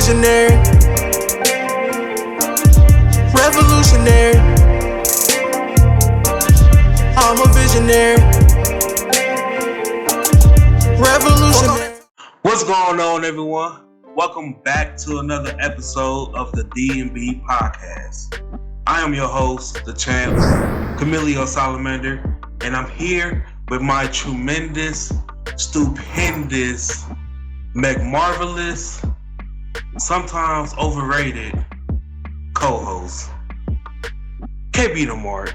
visionary, revolutionary. I'm a visionary, revolutionary. What's going on, everyone? Welcome back to another episode of the D&B Podcast. I am your host, the champ, Camilio Salamander, and I'm here with my tremendous, stupendous, McMarvelous, sometimes overrated co-host, KB the Mark.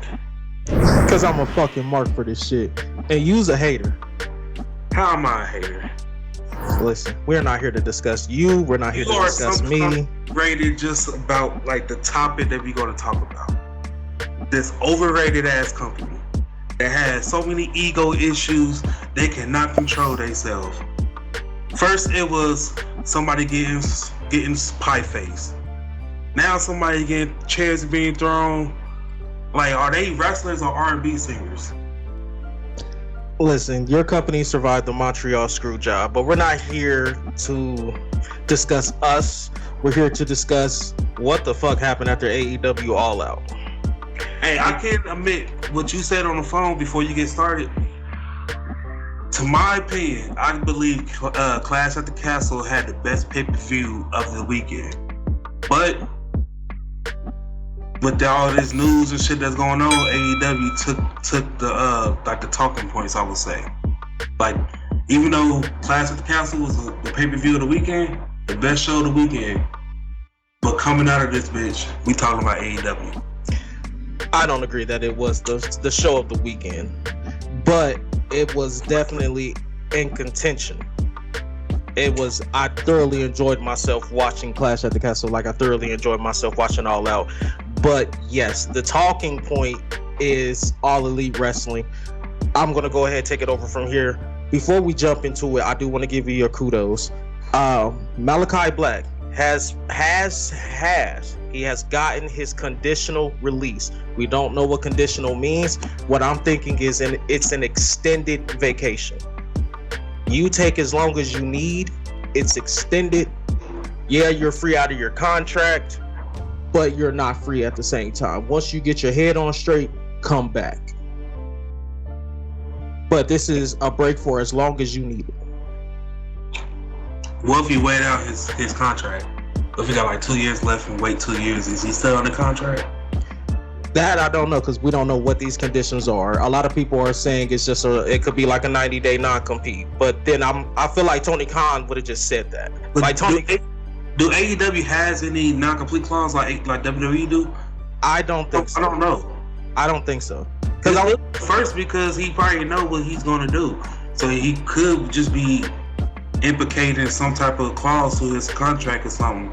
Cause I'm a fucking mark for this shit, and you's a hater. How am I a hater? Listen, we're not here to discuss you. We're not here to discuss me. Rated just about like the topic that we're going to talk about. This overrated ass company that has so many ego issues they cannot control themselves. First, it was somebody getting pie face. Now somebody getting chairs being thrown. Like, are they wrestlers or R&B singers? Listen, your company survived the Montreal screw job, but we're not here to discuss us. We're here to discuss what the fuck happened after AEW All Out. Hey, I can't admit what you said on the phone before you get started. To my opinion, I believe Clash at the Castle had the best pay-per-view of the weekend. But with all this news and shit that's going on, AEW took the the talking points, I would say. Like, even though Clash at the Castle was the pay-per-view of the weekend, the best show of the weekend, but coming out of this bitch, we talking about AEW. I don't agree that it was the show of the weekend, but it was definitely in contention. I thoroughly enjoyed myself watching Clash at the Castle, like I thoroughly enjoyed myself watching All Out. But yes, the talking point is All Elite Wrestling. I'm going to go ahead and take it over from here. Before we jump into it, I do want to give you your kudos. Malachi Black has gotten his conditional release. We don't know what conditional means. What I'm thinking is it's an extended vacation. You take as long as you need. It's extended. Yeah, you're free out of your contract, but you're not free at the same time. Once you get your head on straight, come back. But this is a break for as long as you need it. What if he wait out his contract? If he got like 2 years left and wait 2 years, is he still on the contract? That I don't know, because we don't know what these conditions are. A lot of people are saying it's just it could be like a 90-day non-compete. But then I feel like Tony Khan would have just said that. But like Tony, do AEW has any non-complete clause like WWE do? I don't think so. I don't know. I don't think so. Because he probably know what he's gonna do, so he could just be implicating some type of clause to his contract or something.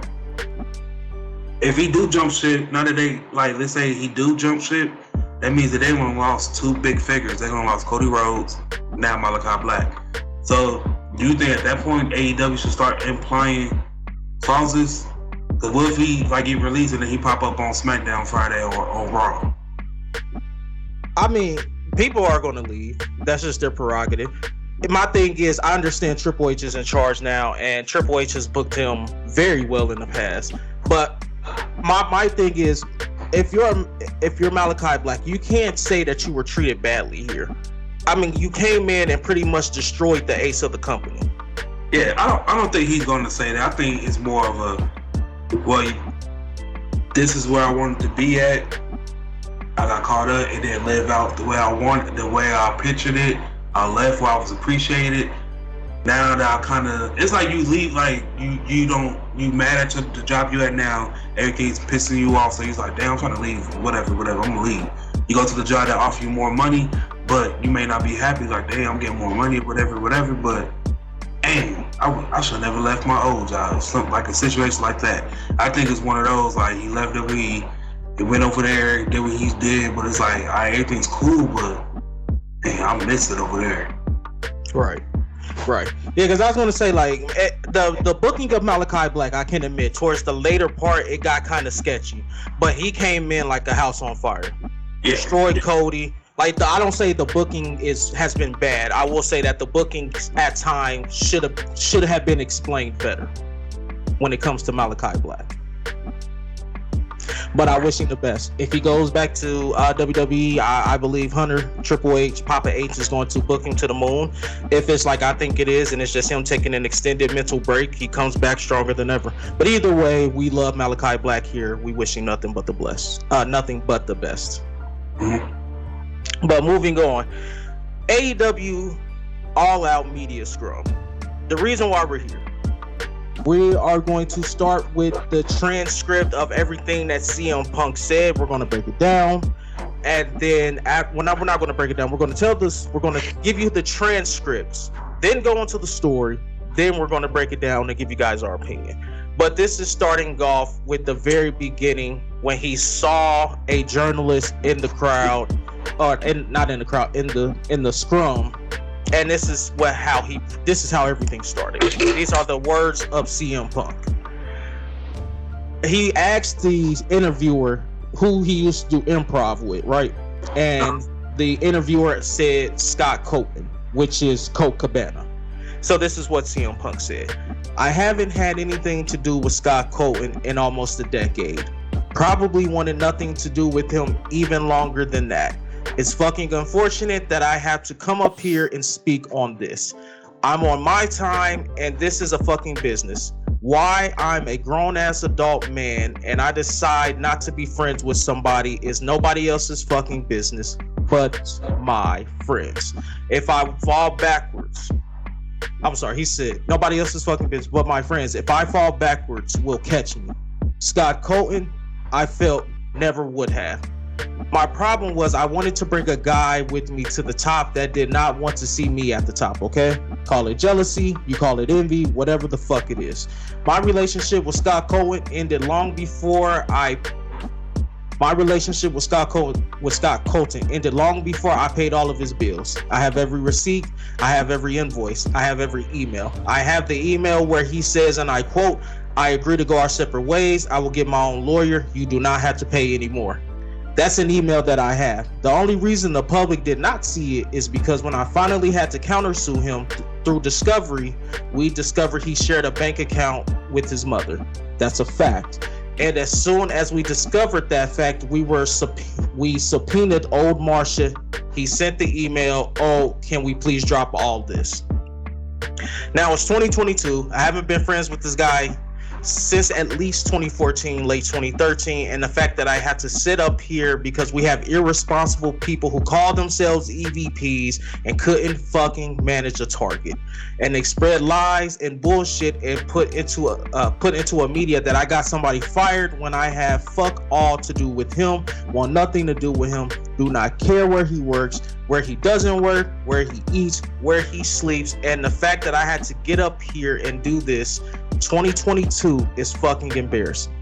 If he do jump ship, now that they, like, let's say he do jump ship, that means that they gonna lost two big figures. They're gonna lost Cody Rhodes, now Malachi Black. So do you think at that point AEW should start implying clauses? Because what if he get released and then he pop up on SmackDown Friday or on Raw? I mean, people are gonna leave. That's just their prerogative. My thing is, I understand Triple H is in charge now, and Triple H has booked him very well in the past. But my thing is, if you're Malachi Black, you can't say that you were treated badly here. I mean, you came in and pretty much destroyed the ace of the company. Yeah, I don't think he's going to say that. I think it's more of a, well, this is where I wanted to be at. I got caught up. It didn't live out the way I wanted, the way I pictured it. I left where I was appreciated. Now that I kind of, it's like you leave, like you mad at the job you at now, everything's pissing you off, so he's like, damn, I'm trying to leave, whatever, I'm gonna leave. You go to the job that offer you more money, but you may not be happy, like, damn, I'm getting more money, whatever, but damn, I should have never left my old job, something like a situation like that. I think it's one of those, like, he left it, he went over there, did what he did, but it's like, everything's cool, but damn, I miss it over there. Right. Yeah, because I was going to say, like, the booking of Malachi Black, I can admit, towards the later part, it got kind of sketchy. But he came in like a house on fire. Yeah. Destroyed Cody. Like, I don't say the booking has been bad. I will say that the booking at times should have been explained better. when it comes to Malachi Black. But I wish him the best. If he goes back to WWE, I believe Hunter, Triple H, Papa H is going to book him to the moon. If it's like I think it is, and it's just him taking an extended mental break, he comes back stronger than ever. But either way, we love Malachi Black here. We wish him nothing but the best. Mm-hmm. But moving on, AEW All Out Media Scrum. The reason why we're here. We are going to start with the transcript of everything that CM Punk said. We're going to break it down. And then we're not going to break it down. We're going to give you the transcripts, then go into the story. Then we're going to break it down and give you guys our opinion. But this is starting off with the very beginning when he saw a journalist in the crowd, in the scrum. And this is how everything started. These are the words of CM Punk. He asked the interviewer who he used to do improv with, right? And the interviewer said Scott Colton, which is Colt Cabana. So this is what CM Punk said. I haven't had anything to do with Scott Colton in almost a decade. Probably wanted nothing to do with him even longer than that. It's fucking unfortunate that I have to come up here and speak on this. I'm on my time and this is a fucking business. Why I'm a grown-ass adult man and I decide not to be friends with somebody is nobody else's fucking business but my friends. If I fall backwards, he said, nobody else's fucking business but my friends. If I fall backwards, will catch me. Scott Colton, I felt never would have. My problem was I wanted to bring a guy with me to the top that did not want to see me at the top, okay? Call it jealousy, you call it envy, whatever the fuck it is. My relationship with Scott Colton ended long before I paid all of his bills. I have every receipt, I have every invoice, I have every email. I have the email where he says, and I quote, I agree to go our separate ways. I will get my own lawyer. You do not have to pay anymore. That's an email that I have. The only reason the public did not see it is because when I finally had to countersue him through discovery, we discovered he shared a bank account with his mother. That's a fact. And as soon as we discovered that fact, we subpoenaed old Marcia. He sent the email, oh, can we please drop all this? Now it's 2022. I haven't been friends with this guy since at least 2014, late 2013, and the fact that I had to sit up here because we have irresponsible people who call themselves EVPs and couldn't fucking manage a target, and they spread lies and bullshit and put into a media that I got somebody fired when I have fuck all to do with him, want nothing to do with him, do not care where he works, where he doesn't work, where he eats, where he sleeps, and the fact that I had to get up here and do this 2022 is fucking embarrassing.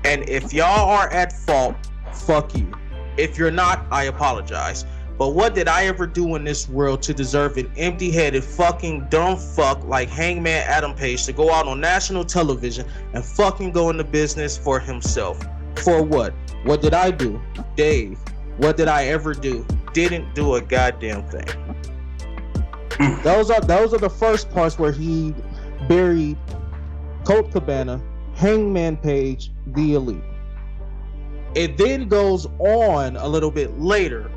And if y'all are at fault, fuck you. If you're not, I apologize. But what did I ever do in this world to deserve an empty-headed fucking dumb fuck like Hangman Adam Page to go out on national television and fucking go into business for himself? For what? What did I do? Dave, what did I ever do? Didn't do a goddamn thing. Those are the first parts where he buried Colt Cabana, Hangman Page, the Elite. It then goes on a little bit later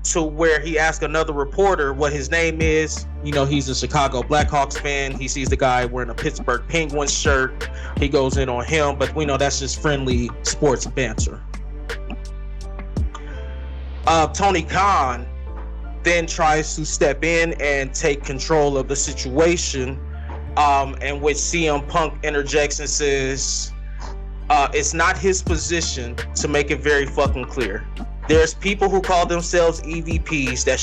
to where he asked another reporter what his name is. You know, he's a Chicago Blackhawks fan. He sees the guy wearing a Pittsburgh Penguins shirt. He goes in on him, but we know that's just friendly sports banter. Tony Khan then tries to step in and take control of the situation, in which CM Punk interjects and says, it's not his position to make it very fucking clear. There's people who call themselves EVPs that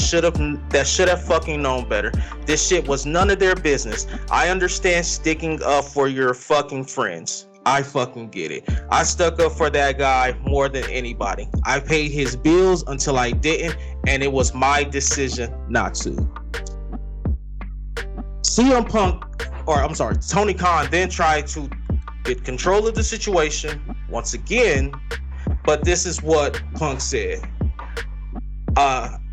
should have fucking known better. This shit was none of their business. I understand sticking up for your fucking friends. I fucking get it. I stuck up for that guy more than anybody. I paid his bills until I didn't, and it was my decision not to. Tony Khan then tried to get control of the situation once again, but this is what Punk said.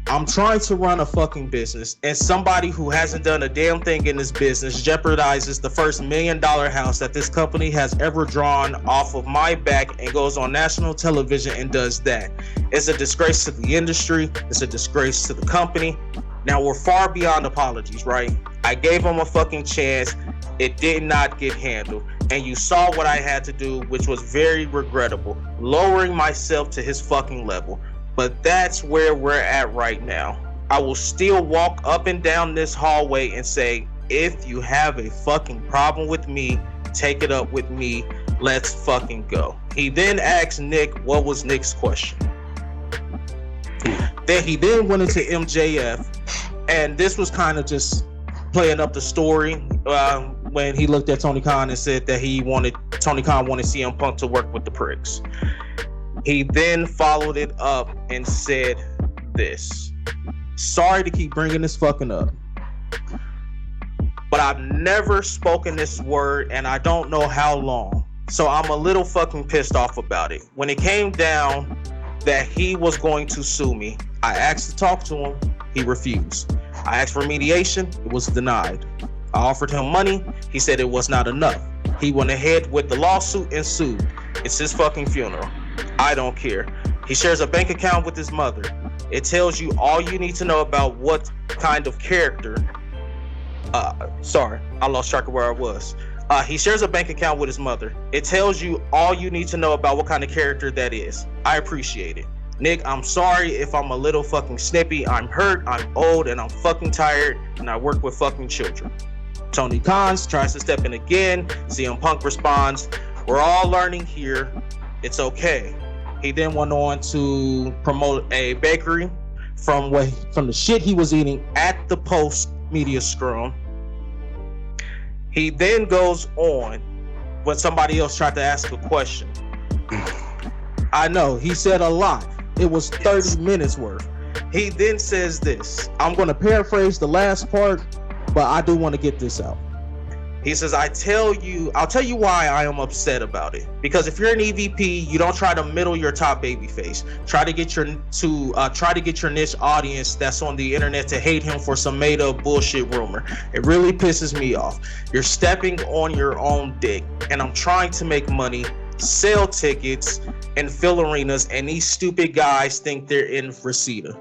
I'm trying to run a fucking business, and somebody who hasn't done a damn thing in this business jeopardizes the first $1 million house that this company has ever drawn off of my back and goes on national television and does that. It's a disgrace to the industry. It's a disgrace to the company. Now, we're far beyond apologies, right? I gave him a fucking chance. It did not get handled. And you saw what I had to do, which was very regrettable, lowering myself to his fucking level. But that's where we're at right now. I will still walk up and down this hallway and say, if you have a fucking problem with me, take it up with me. Let's fucking go. He then asked Nick, what was Nick's question? Then he went into MJF, and this was kind of just playing up the story when he looked at Tony Khan and said that Tony Khan wanted CM Punk to work with the pricks. He then followed it up and said this. Sorry to keep bringing this fucking up, but I've never spoken this word and I don't know how long. So I'm a little fucking pissed off about it. When it came down that he was going to sue me, I asked to talk to him. He refused. I asked for mediation. It was denied. I offered him money. He said it was not enough. He went ahead with the lawsuit and sued. It's his fucking funeral. I don't care. He shares a bank account with his mother. It tells you all you need to know about what kind of character. Sorry, I lost track of where I was. He shares a bank account with his mother. It tells you all you need to know about what kind of character that is. I appreciate it. Nick, I'm sorry if I'm a little fucking snippy. I'm hurt, I'm old, and I'm fucking tired, and I work with fucking children. Tony Khan tries to step in again. CM Punk responds, we're all learning here. It's okay. He then went on to promote a bakery from the shit he was eating at the post media scrum. He then goes on when somebody else tried to ask a question. I know, he said a lot. It was 30 minutes worth. He then says this. I'm going to paraphrase the last part, but I do want to get this out. He says, I'll tell you why I am upset about it. Because if you're an EVP, you don't try to middle your top babyface. Try to get your niche audience that's on the internet to hate him for some made up bullshit rumor. It really pisses me off. You're stepping on your own dick, and I'm trying to make money, sell tickets, and fill arenas, and these stupid guys think they're in Reseda.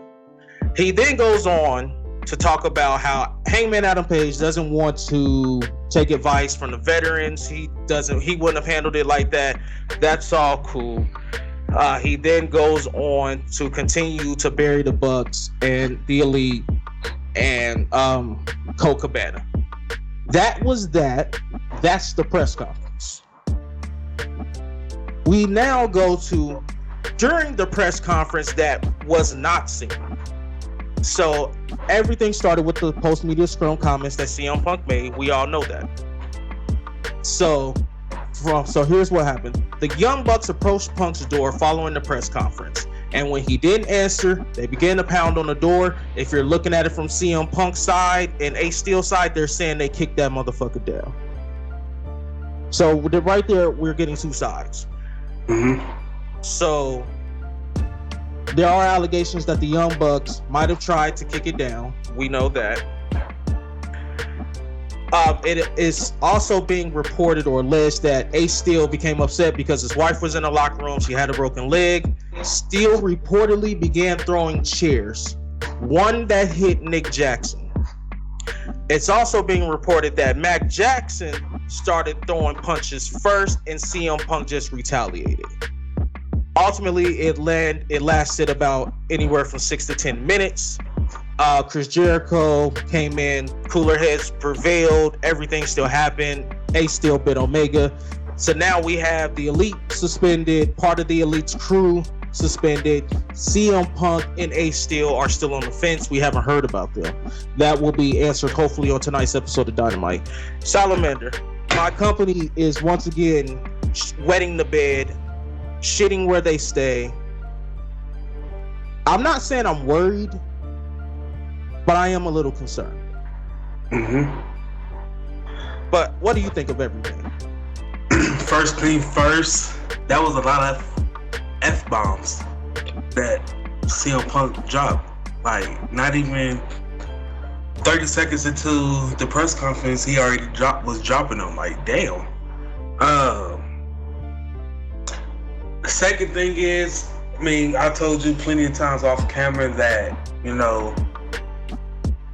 He then goes on to talk about how Hangman Adam Page doesn't want to take advice from the veterans. He wouldn't have handled it like that. That's all cool. He then goes on to continue to bury the Bucks and the Elite and Colt Cabana. That was that. That's the press conference. We now go to during the press conference that was not seen. So everything started with the post-media scrum comments that CM Punk made. We all know that. So here's what happened. The Young Bucks approached Punk's door following the press conference. And when he didn't answer, they began to pound on the door. If you're looking at it from CM Punk's side and Ace Steel side, they're saying they kicked that motherfucker down. So right there, we're getting two sides. Mm-hmm. So there are allegations that the Young Bucks might have tried to kick it down. We know that. It is also being reported or alleged that Ace Steel became upset because his wife was in the locker room. She had a broken leg. Steel reportedly began throwing chairs, one that hit Nick Jackson. It's also being reported that Mac Jackson started throwing punches first and CM Punk just retaliated. Ultimately, it lasted about anywhere from 6 to 10 minutes. Chris Jericho came in, cooler heads prevailed, everything still happened. Ace still bit Omega. So now we have the Elite suspended, part of the Elite's crew suspended. CM Punk and Ace Steel are still on the fence. We haven't heard about them. That will be answered hopefully on tonight's episode of Dynamite. Salamander, my company is once again wetting the bed, shitting where they stay. I'm not saying I'm worried, but I am a little concerned. Mm-hmm. But what do you think of everything? First thing first, that was a lot of F-bombs that CM Punk dropped. Like, not even 30 seconds into the press conference, he already was dropping them. Like, damn. The second thing is, I mean, I told you plenty of times off camera that, you know,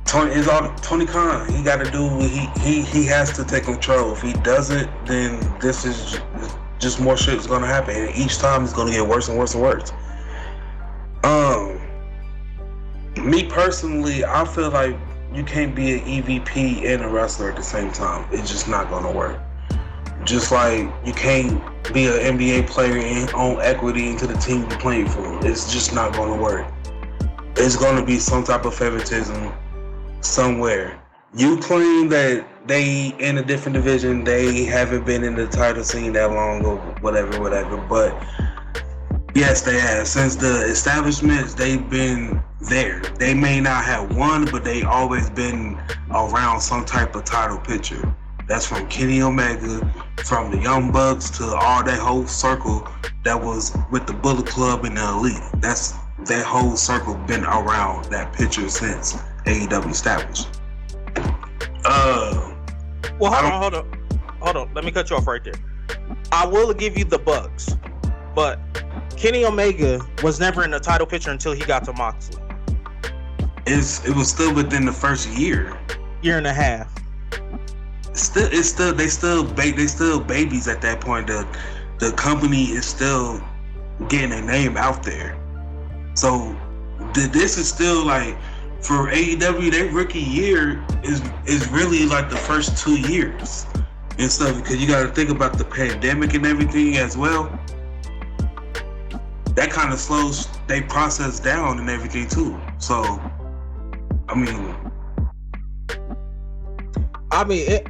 Tony Khan. He got to do what he has to take control. If he doesn't, then this is just more shit is gonna happen, and each time it's gonna get worse and worse and worse. Me personally, I feel like you can't be an EVP and a wrestler at the same time. It's just not gonna work. Just like you can't be an NBA player and own equity into the team you're playing for. It's just not gonna work. It's gonna be some type of favoritism somewhere. You claim that they in a different division, they haven't been in the title scene that long or whatever, but yes, they have. Since the establishments, they've been there. They may not have won, but they always been around some type of title picture. That's from Kenny Omega, from the Young Bucks to all that whole circle that was with the Bullet Club and the Elite. That's that whole circle been around that picture since AEW established. Well, hold on. Let me cut you off right there. I will give you the Bucks, but Kenny Omega was never in the title picture until he got to Moxley. It was still within the first year and a half. They still babies at that point. The company is still getting a name out there. So this is still like, for AEW, their rookie year is really like the first 2 years and stuff, because you got to think about the pandemic and everything as well. That kind of slows they process down and everything too. So, I mean,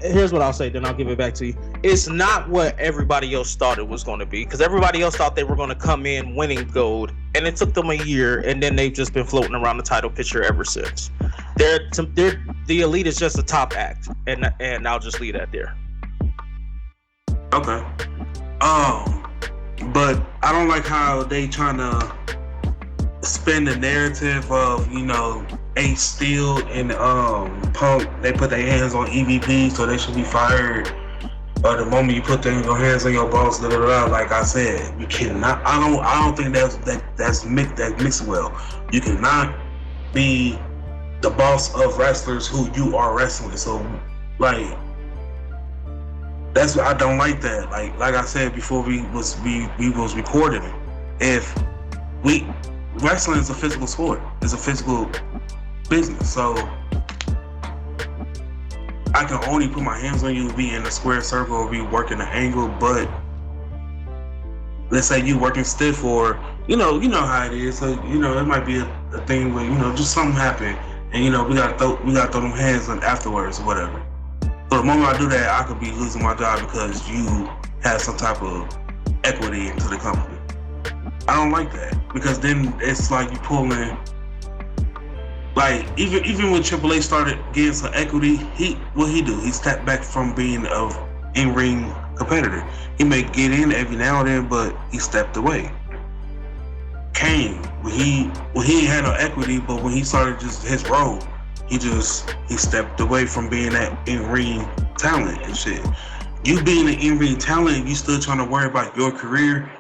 here's what I'll say, then I'll give it back to you. It's not what everybody else thought it was going to be, because everybody else thought they were going to come in winning gold, and it took them a year, and then they've just been floating around the title picture ever since. The Elite is just a top act, and I'll just leave that there. Okay. But I don't like how they trying to spin the narrative of, you know, Ace Steel and Punk. They put their hands on EVP, so they should be fired. Or the moment you put your hands on your boss, like I said, you cannot. I don't think that's mixed well. You cannot be the boss of wrestlers who you are wrestling. So, like, that's what I don't like that. Like I said before we was recording, wrestling is a physical sport. It's a physical business. So I can only put my hands on you, be in a square circle, or be working an angle. But let's say you working stiff, or you know how it is. So it might be a thing where just something happened, and we gotta throw them hands on afterwards or whatever. So the moment I do that, I could be losing my job because you have some type of equity into the company. I don't like that, because then it's like you pulling. Like even when Triple H started getting some equity, he stepped back from being an in-ring competitor. He may get in every now and then, but he stepped away. Kane, when he ain't had no equity, but when he started just his role, he stepped away from being that in-ring talent and shit. You being an in-ring talent, you still trying to worry about your career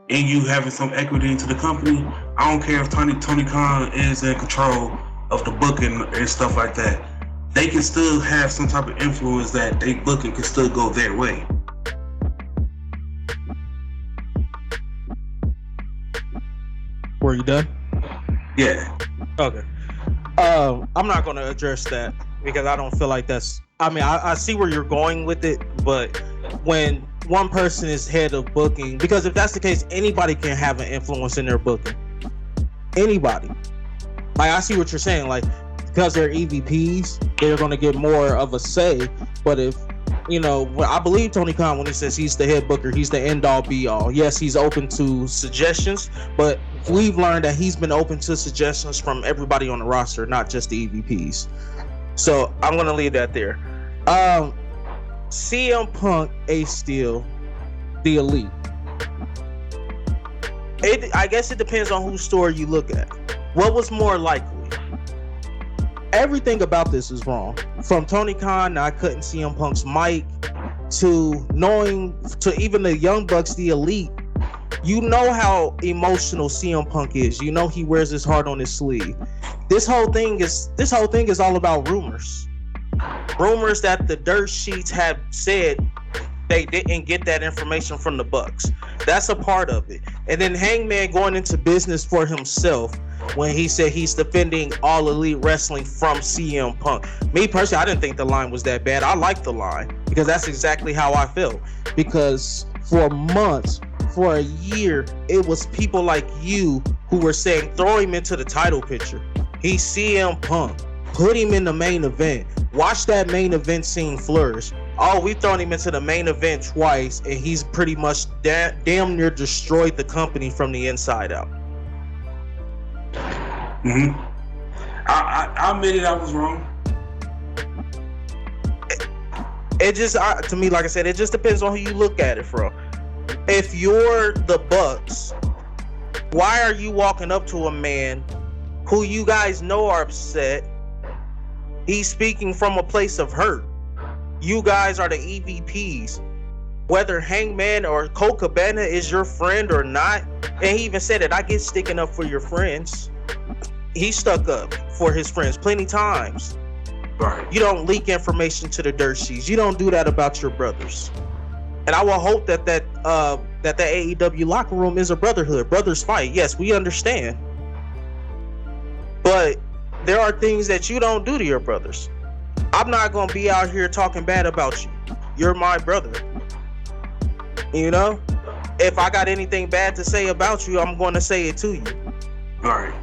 and you having some equity into the company. I don't care if Tony Khan is in control of the booking and stuff like that. They can still have some type of influence that they booking can still go their way. Were you done? Yeah. Okay. I'm not going to address that because I don't feel like that's. I mean, I see where you're going with it, but when one person is head of booking, because if that's the case, anybody can have an influence in their booking. Anybody. Like, I see what you're saying. Like, because they're EVPs, they're going to get more of a say. But if, I believe Tony Khan when he says he's the head booker, he's the end-all, be-all. Yes, he's open to suggestions, but we've learned that he's been open to suggestions from everybody on the roster, not just the EVPs. So I'm going to leave that there. CM Punk, Ace Steel, the Elite. I guess it depends on whose story you look at. What was more likely? everything about this is wrong. From Tony Khan, I couldn't see CM Punk's mic, to knowing, to even the Young Bucks, the Elite. You know how emotional CM Punk is. You know he wears his heart on his sleeve. This whole thing is all about rumors. Rumors that the dirt sheets have said they didn't get that information from the Bucks. That's a part of it. And then Hangman going into business for himself when he said he's defending All Elite Wrestling from CM Punk. Me personally, I didn't think the line was that bad. I liked the line because that's exactly how I felt. Because for months, for a year, it was people like you who were saying, throw him into the title picture. He's CM Punk. Put him in the main event. Watch that main event scene flourish. Oh, we've thrown him into the main event twice, and he's pretty much damn near destroyed the company from the inside out. Mm-hmm. I admitted I was wrong. It just, to me, like I said, it just depends on who you look at it from. If you're the Bucks, why are you walking up to a man who you guys know are upset? He's speaking from a place of hurt. You guys are the EVPs. Whether Hangman or Colt Cabana is your friend or not, and he even said it, I get sticking up for your friends. He stuck up for his friends plenty times. Right. You don't leak information to the dirt sheets. You don't do that about your brothers. And I will hope that the AEW locker room is a brotherhood. Brothers fight. Yes, we understand. But there are things that you don't do to your brothers. I'm not going to be out here talking bad about you. You're my brother. You know? If I got anything bad to say about you, I'm going to say it to you. All right.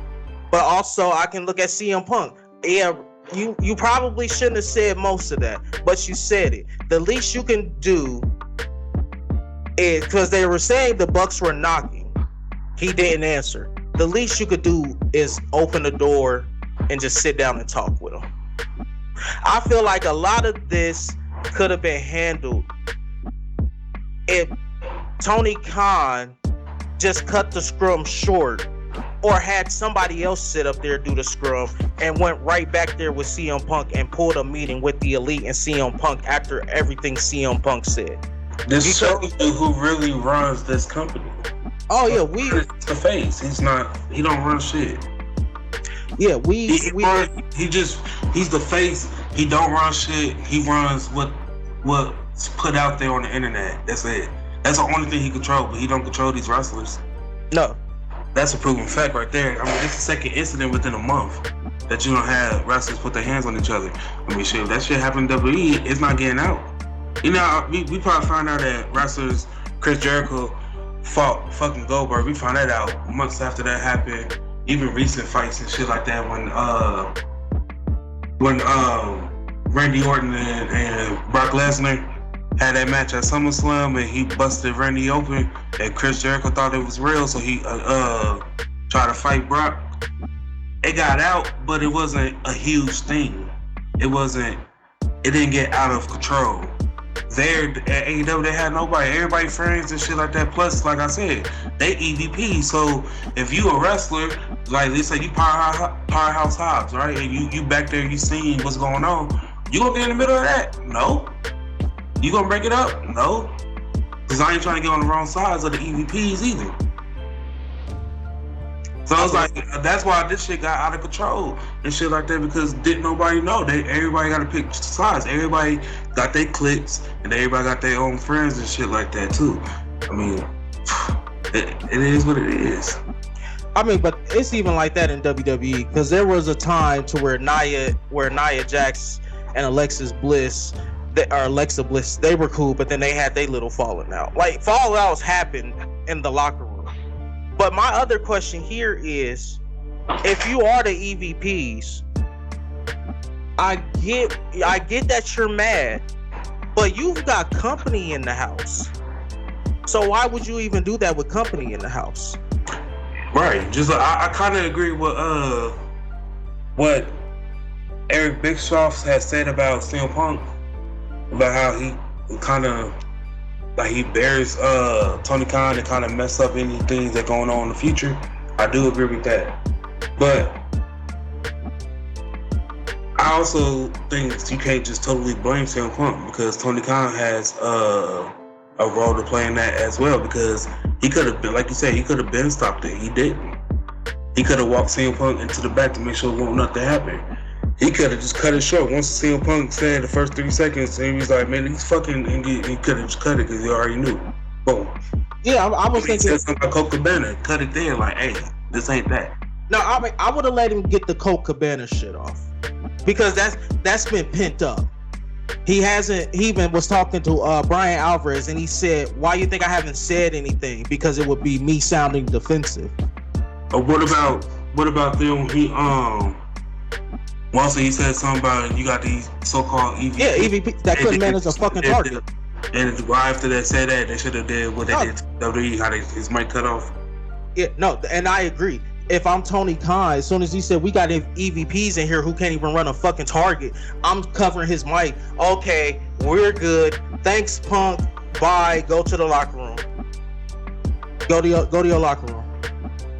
But also, I can look at CM Punk. Yeah, you probably shouldn't have said most of that, but you said it. The least you can do is, because they were saying the Bucks were knocking, he didn't answer. The least you could do is open the door and just sit down and talk with him. I feel like a lot of this could have been handled if Tony Khan just cut the scrum short, or had somebody else sit up there, do the scrum, and went right back there with CM Punk and pulled a meeting with the Elite and CM Punk after everything CM Punk said. This shows you who really runs this company. Oh yeah, It's the face. He don't run shit. Yeah, he's the face. He don't run shit. He runs what's put out there on the internet. That's it. That's the only thing he controls, but he don't control these wrestlers. No. That's a proven fact right there. I mean, it's the second incident within a month that you don't have wrestlers put their hands on each other. I mean, shit, if that shit happened in WWE, it's not getting out. You know, we probably found out that wrestlers, Chris Jericho fought fucking Goldberg. We found that out months after that happened. Even recent fights and shit like that when Randy Orton and Brock Lesnar had that match at SummerSlam and he busted Randy open and Chris Jericho thought it was real, so he tried to fight Brock. It got out, but it wasn't a huge thing. It didn't get out of control. There at AEW, they had nobody, everybody friends and shit like that. Plus, like I said, they EVP. So if you a wrestler, like let's say you Powerhouse Hobbs, right? And you back there, you seeing what's going on, you gonna get in the middle of that? No. You gonna break it up? No. Because I ain't trying to get on the wrong sides of the EVPs either. So it's like, that's why this shit got out of control and shit like that, because didn't nobody know. Everybody got to pick sides. Everybody got their cliques and everybody got their own friends and shit like that too. I mean, it is what it is. I mean, but it's even like that in WWE, because there was a time to where Nia Jax and Alexa Bliss, they were cool, but then they had their little falling out. Like, fallouts happened in the locker room. But my other question here is, if you are the EVPs, I get that you're mad, but you've got company in the house. So why would you even do that with company in the house? Right. Just I kind of agree with what Eric Bischoff has said about CM Punk, about how he kind of like he bears Tony Khan to kind of mess up any things that going on in the future. I do agree with that, but also think you can't just totally blame CM Punk because Tony Khan has a role to play in that as well, because he could have been, like you said, he could have been stopped it. He didn't. He could have walked CM Punk into the back to make sure nothing happened. He could have just cut it short. Once CM Punk said the first 3 seconds, he was like, man, he's fucking, and he could have just cut it because he already knew. Boom. Yeah, I was thinking. He said something about Colt Cabana, cut it there, like, hey, this ain't that. No, I mean, I would have let him get the Colt Cabana shit off because that's been pent up. He even was talking to Brian Alvarez, and he said, why you think I haven't said anything? Because it would be me sounding defensive. What about them? Also, he said something about you got these so-called EVP. Yeah, EVP that couldn't manage a fucking target. And right after they said that, they should have did what they did to WWE, how his mic cut off. Yeah, no, and I agree. If I'm Tony Khan, as soon as he said we got EVPs in here who can't even run a fucking target, I'm covering his mic. Okay, we're good. Thanks, Punk. Bye. Go to the locker room. Go to your locker room.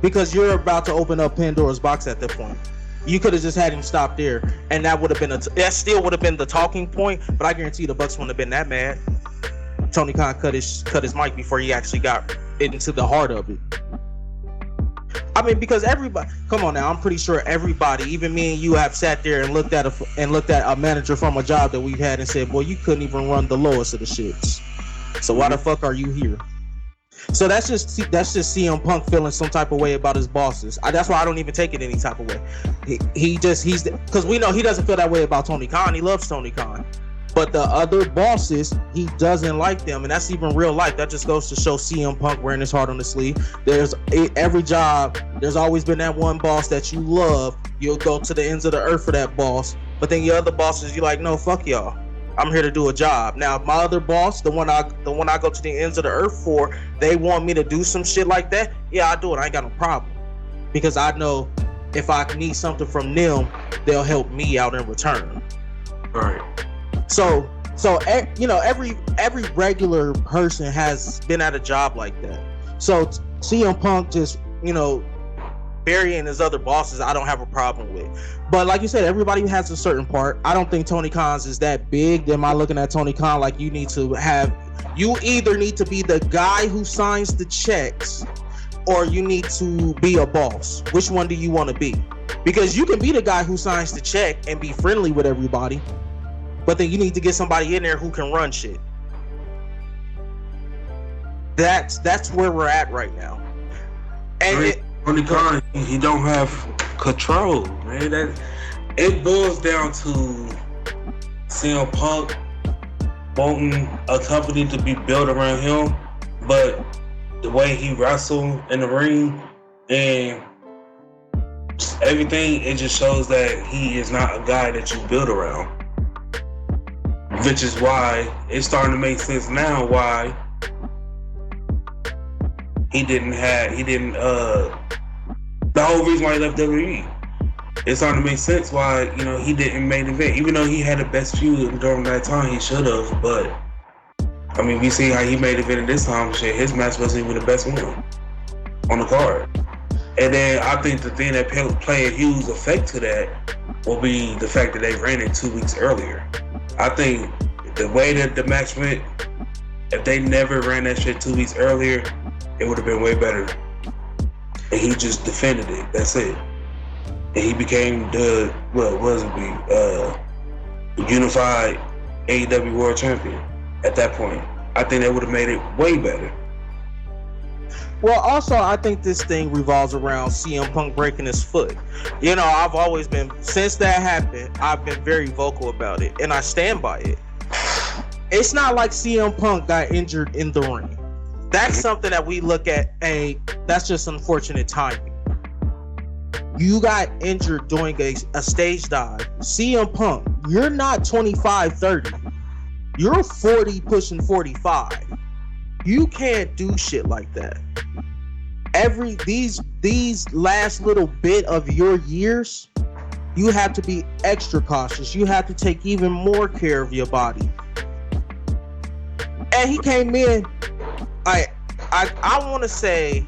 Because you're about to open up Pandora's box at that point. You could have just had him stop there, and that would have been that still would have been the talking point. But I guarantee the Bucks wouldn't have been that mad. Tony Khan cut his mic before he actually got into the heart of it. I mean, because everybody, come on now, I'm pretty sure everybody, even me and you, have sat there and looked at a manager from a job that we've had and said, boy, you couldn't even run the lowest of the shits. So why the fuck are you here? So that's just CM Punk feeling some type of way about his bosses. That's why I don't even take it any type of way. He's because we know he doesn't feel that way about Tony Khan. He loves Tony Khan. But the other bosses, he doesn't like them, and that's even real life. That just goes to show CM Punk wearing his heart on his sleeve. Every job, there's always been that one boss that you love. You'll go to the ends of the earth for that boss. But then your other bosses, you're like, no, fuck y'all. I'm here to do a job. Now, my other boss, the one I go to the ends of the earth for, they want me to do some shit like that. Yeah, I do it. I ain't got no problem, because I know if I need something from them, they'll help me out in return. All right. So you know, every regular person has been at a job like that. So CM Punk just, you know, burying his other bosses, I don't have a problem with. But like you said, everybody has a certain part. I don't think Tony Khan's is that big. Am I looking at Tony Khan like you either need to be the guy who signs the checks, or you need to be a boss? Which one do you want to be? Because you can be the guy who signs the check and be friendly with everybody, but then you need to get somebody in there who can run shit. That's where we're at right now. And Tony Khan, he don't have control, man. It boils down to CM Punk wanting a company to be built around him, but the way he wrestled in the ring and everything, it just shows that he is not a guy that you build around. Which is why it's starting to make sense now why the whole reason why he left WWE. It's starting to make sense why, you know, he didn't main event. Even though he had the best feud during that time, he should have. But I mean, we see how he made event this time. Shit, his match wasn't even the best one on the card. And then I think the thing that play a huge effect to that will be the fact that they ran it 2 weeks earlier. I think the way that the match went, if they never ran that shit 2 weeks earlier, it would have been way better. And he just defended it. That's it. And he became the unified AEW World Champion at that point. I think that would have made it way better. Well, also, I think this thing revolves around CM Punk breaking his foot. You know, I've always been, since that happened, I've been very vocal about it, and I stand by it. It's not like CM Punk got injured in the ring. That's something that we look at, that's just unfortunate timing. You got injured doing a stage dive. CM Punk, you're not 25, 30. You're 40 pushing 45. You can't do shit like that. These last little bit of your years, you have to be extra cautious. You have to take even more care of your body. And he came in, I want to say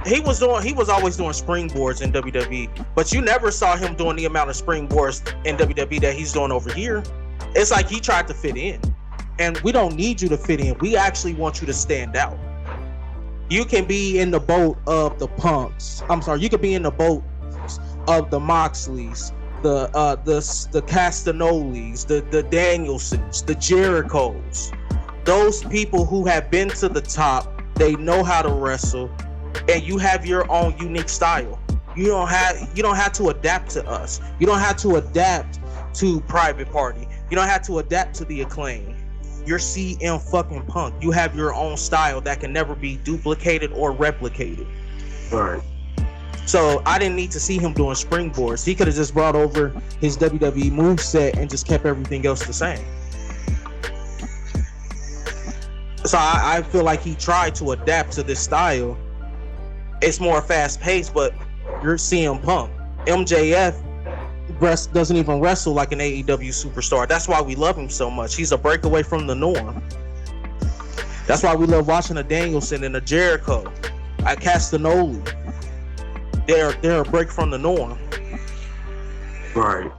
He was always doing springboards in WWE, but you never saw him doing the amount of springboards in WWE that he's doing over here. It's like he tried to fit in, and we don't need you to fit in. We actually want you to stand out. You can be in the boat of the Punks. I'm sorry, you could be in the boat of the Moxleys, the Castanolis, the Danielsons, the Jerichos. Those people who have been to the top, they know how to wrestle, and you have your own unique style. You don't have to adapt to us. You don't have to adapt to Private Party. You don't have to adapt to the Acclaim. You're CM fucking Punk. You have your own style that can never be duplicated or replicated. Right. So I didn't need to see him doing springboards. He could have just brought over his WWE moveset and just kept everything else the same. So I feel like he tried to adapt to this style. It's more fast paced, but you're CM Punk. MJF doesn't even wrestle like an AEW superstar. That's why we love him so much. He's a breakaway from the norm. That's why we love watching a Danielson and a Jericho, a Castagnoli. They're a break from the norm. Right.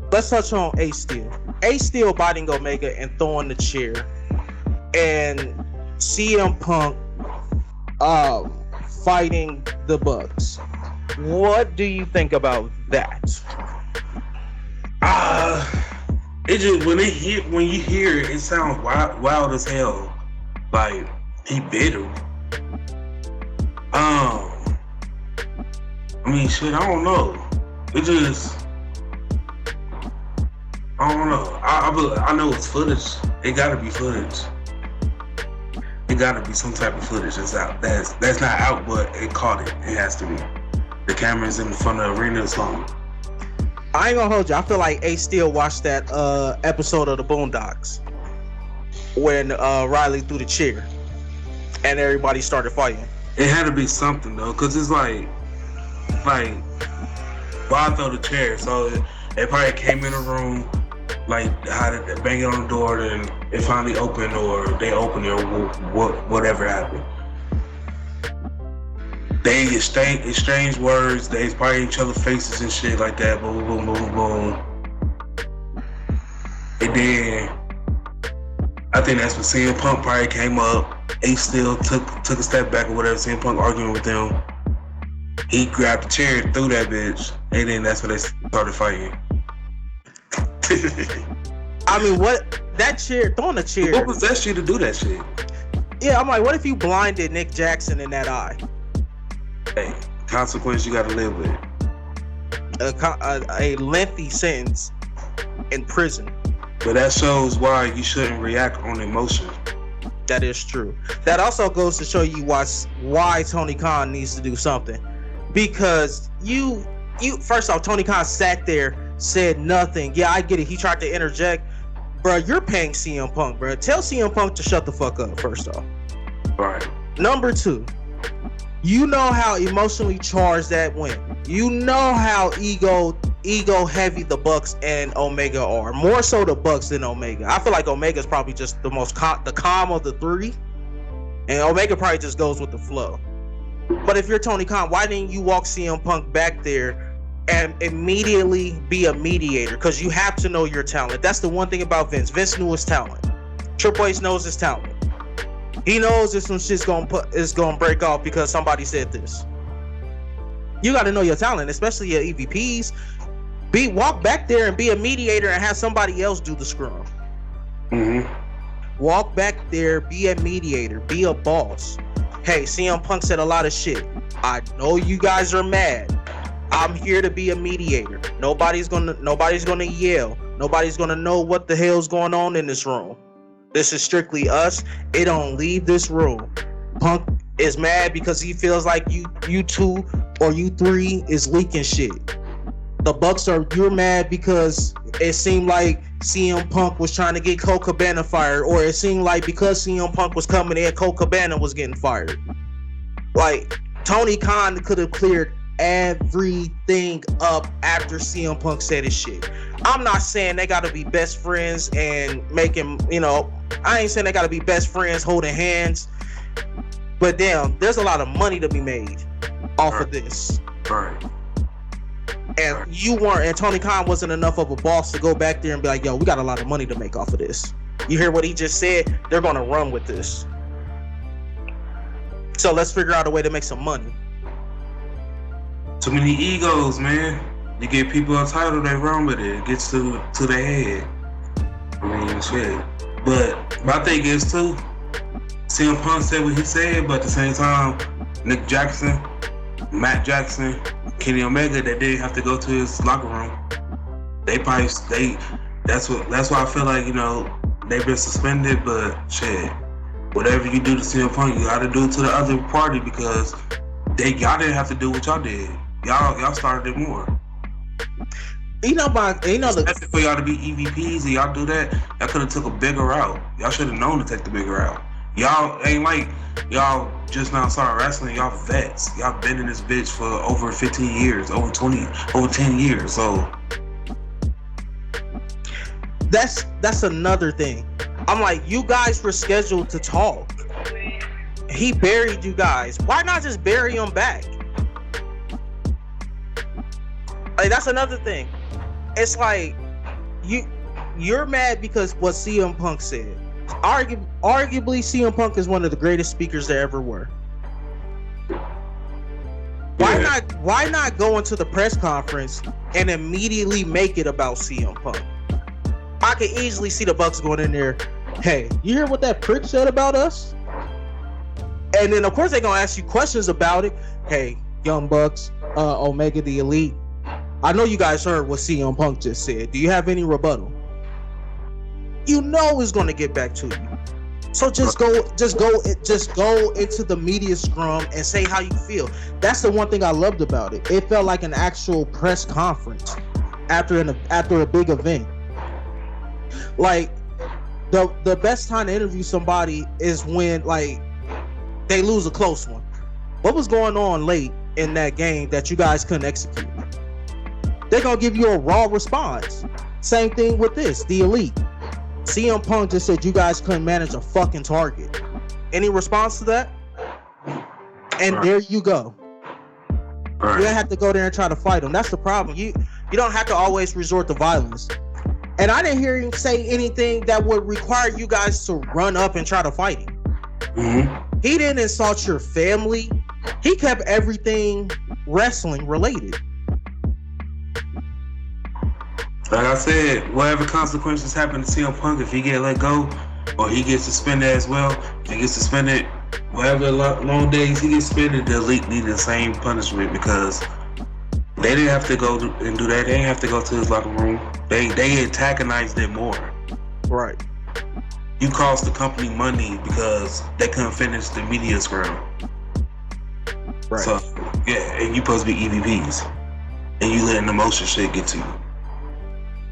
Let's touch on Ace Steel. Ace Steel biting Omega and throwing the chair, and CM Punk fighting the Bucks. What do you think about that? It just when you hear it, it sounds wild as hell. Like he bit him. I mean, shit. I don't know. It just. I don't know. I know it's footage. It gotta be footage. It gotta be some type of footage that's out. That's not out, but it caught it. It has to be. The camera's in front of the arena or something. I ain't gonna hold you. I feel like Ace Steel watched that episode of the Boondocks when Riley threw the chair and everybody started fighting. It had to be something though, cause it's like why throw the chair? So they probably came in the room, like how did they bang it on the door, then it finally opened, or they opened it, or whatever happened. They exchange words. They probably each other faces and shit like that. Boom, boom, boom, boom. And then I think that's when CM Punk probably came up. Ace Steel took a step back or whatever. CM Punk arguing with them. He grabbed the chair, threw that bitch, and then that's when they started fighting. I mean, what that chair, throwing a chair. What was that shit to do that shit? Yeah, I'm like, what if you blinded Nick Jackson in that eye? Hey, consequence you gotta live with. A lengthy sentence in prison. But that shows why you shouldn't react on emotion. That is true. That also goes to show you why Tony Khan needs to do something. Because you first off, Tony Khan sat there, said nothing. Yeah, I get it. He tried to interject. Bro, you're paying CM Punk, bro. Tell CM Punk to shut the fuck up, first off. Right. Number two, you know how emotionally charged that went. You know how ego heavy the Bucks and Omega are. More so the Bucks than Omega. I feel like Omega's probably just the most the calm of the three, and Omega probably just goes with the flow. But if you're Tony Khan, why didn't you walk CM Punk back there and immediately be a mediator? Because you have to know your talent. That's the one thing about Vince. Vince knew his talent. Triple H knows his talent. He knows if some shit's gonna break off because somebody said this. You got to know your talent, especially your EVPs. Walk back there and be a mediator and have somebody else do the scrum. Mm-hmm. Walk back there, be a mediator, be a boss. Hey, CM Punk said a lot of shit. I know you guys are mad. I'm here to be a mediator. Nobody's gonna yell. Nobody's gonna know what the hell's going on in this room. This is strictly us. It don't leave this room. Punk is mad because he feels like you two or you three is leaking shit. The Bucks you're mad because it seemed like CM Punk was trying to get Cole Cabana fired, or it seemed like because CM Punk was coming in, Cole Cabana was getting fired. Like, Tony Khan could have cleared everything up after CM Punk said his shit. I'm not saying they gotta be best friends and making, I ain't saying they gotta be best friends holding hands, but damn, there's a lot of money to be made off of this. Right. And and Tony Khan wasn't enough of a boss to go back there and be like, yo, we got a lot of money to make off of this. You hear what he just said? They're gonna run with this. So let's figure out a way to make some money. Too many egos, man. You give people a title, they run with it. It gets to their head. I mean, shit. But my thing is too, CM Punk said what he said, but at the same time, Nick Jackson, Matt Jackson, Kenny Omega, they didn't have to go to his locker room. That's why I feel like, they've been suspended, but shit, whatever you do to CM Punk, you gotta do it to the other party, because y'all didn't have to do what y'all did. Y'all started it more. Especially for y'all to be EVPs and y'all do that, y'all could have took a bigger route. Y'all should have known to take the bigger route. Y'all ain't like y'all just now started wrestling. Y'all vets. Y'all been in this bitch for over 15 years, over 10 years. So that's another thing. I'm like, you guys were scheduled to talk. He buried you guys. Why not just bury him back? Like, that's another thing. It's like you're mad because what CM Punk said. Arguably, CM Punk is one of the greatest speakers there ever were. Why not go into the press conference and immediately make it about CM Punk? I could easily see the Bucks going in there. Hey, you hear what that prick said about us? And then of course they're gonna ask you questions about it. Hey, Young Bucks, Omega the Elite, I know you guys heard what CM Punk just said. Do you have any rebuttal? You know it's gonna get back to you. So just go into the media scrum and say how you feel. That's the one thing I loved about it. It felt like an actual press conference after a big event. Like the best time to interview somebody is when like they lose a close one. What was going on late in that game that you guys couldn't execute? They're gonna give you a raw response. Same thing with this, the Elite. CM Punk just said you guys couldn't manage a fucking target. Any response to that? And right. There you go. Right. You don't have to go there and try to fight them. That's the problem. You don't have to always resort to violence. And I didn't hear him say anything that would require you guys to run up and try to fight him. Mm-hmm. He didn't insult your family. He kept everything wrestling related. Like I said, whatever consequences happen to CM Punk, if he get let go or he gets suspended as well, he gets suspended, whatever long days he gets suspended, the Elite need the same punishment, because they didn't have to go and do that. They didn't have to go to his locker room. They antagonized it more. Right. You cost the company money because they couldn't finish the media scrum. Right. So, yeah, and you supposed to be EVPs. And you letting emotion shit get to you.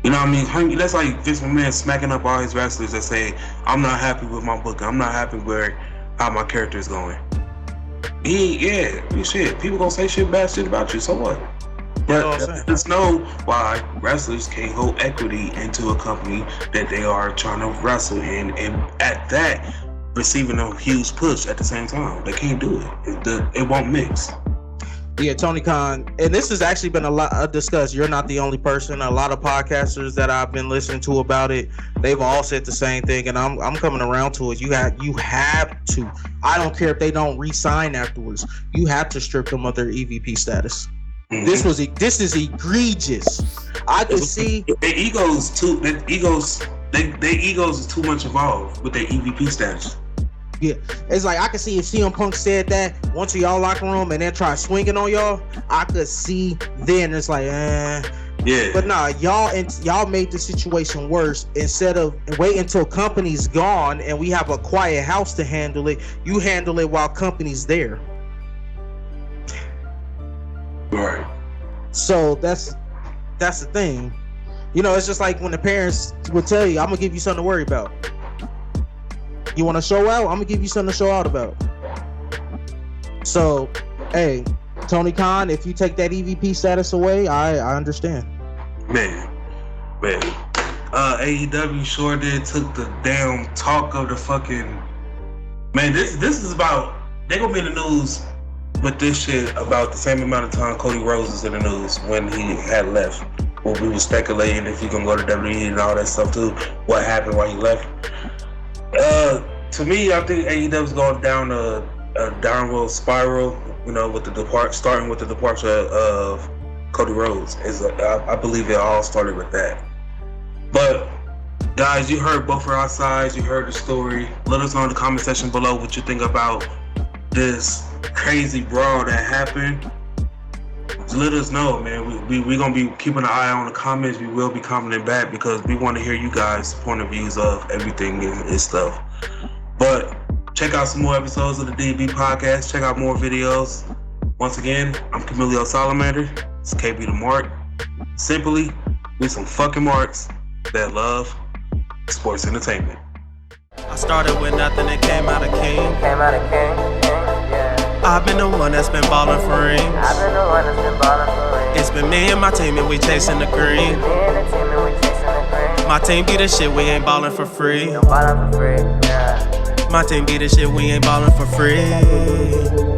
You know what I mean? That's like Vince McMahon smacking up all his wrestlers that say, I'm not happy with my book. I'm not happy with how my character is going. Shit. People gonna say bad shit about you, so what? But just know why wrestlers can't hold equity into a company that they are trying to wrestle in, and at that, receiving a huge push at the same time. They can't do it. It won't mix. Yeah, Tony Khan, and this has actually been a lot discussed. You're not the only person. A lot of podcasters that I've been listening to about it, they've all said the same thing, and I'm coming around to it. You have to. I don't care if they don't re-sign afterwards. You have to strip them of their EVP status. Mm-hmm. This is egregious. I could see their egos too. Their egos is too much involved with their EVP status. Yeah, it's like I could see if CM Punk said that once to y'all locker room and then try swinging on y'all, I could see then it's like, yeah. But nah, y'all made the situation worse. Instead of wait until company's gone and we have a quiet house to handle it, you handle it while company's there. Right. So that's the thing. You know, it's just like when the parents would tell you, I'm gonna give you something to worry about. You want to show out? I'm gonna give you something to show out about. So, hey, Tony Khan, if you take that EVP status away, I understand. Man. AEW sure did took the damn talk of the fucking. Man, this is about. They gonna be in the news with this shit about the same amount of time Cody Rhodes was in the news when he had left. Well, we were speculating if he gonna go to WWE and all that stuff too. What happened while he left? To me, I think AEW's going down a downward spiral. You know, with starting with the departure of Cody Rhodes. I believe it all started with that. But guys, you heard both of our sides. You heard the story. Let us know in the comment section below what you think about this crazy brawl that happened. Just let us know, man. We're gonna be keeping an eye on the comments. We will be commenting back because we want to hear you guys' point of views of everything and stuff. But check out some more episodes of the DB podcast. Check out more videos. Once again, I'm Camilio Salamander. It's KB the Mark. Simply, we some fucking marks that love sports entertainment. I started with nothing and came out a king. I've been the one that's been ballin' for rings. It's been me and my team and we chasing the green. My team be the shit, we ain't ballin' for free. My team be the shit, we ain't ballin' for free.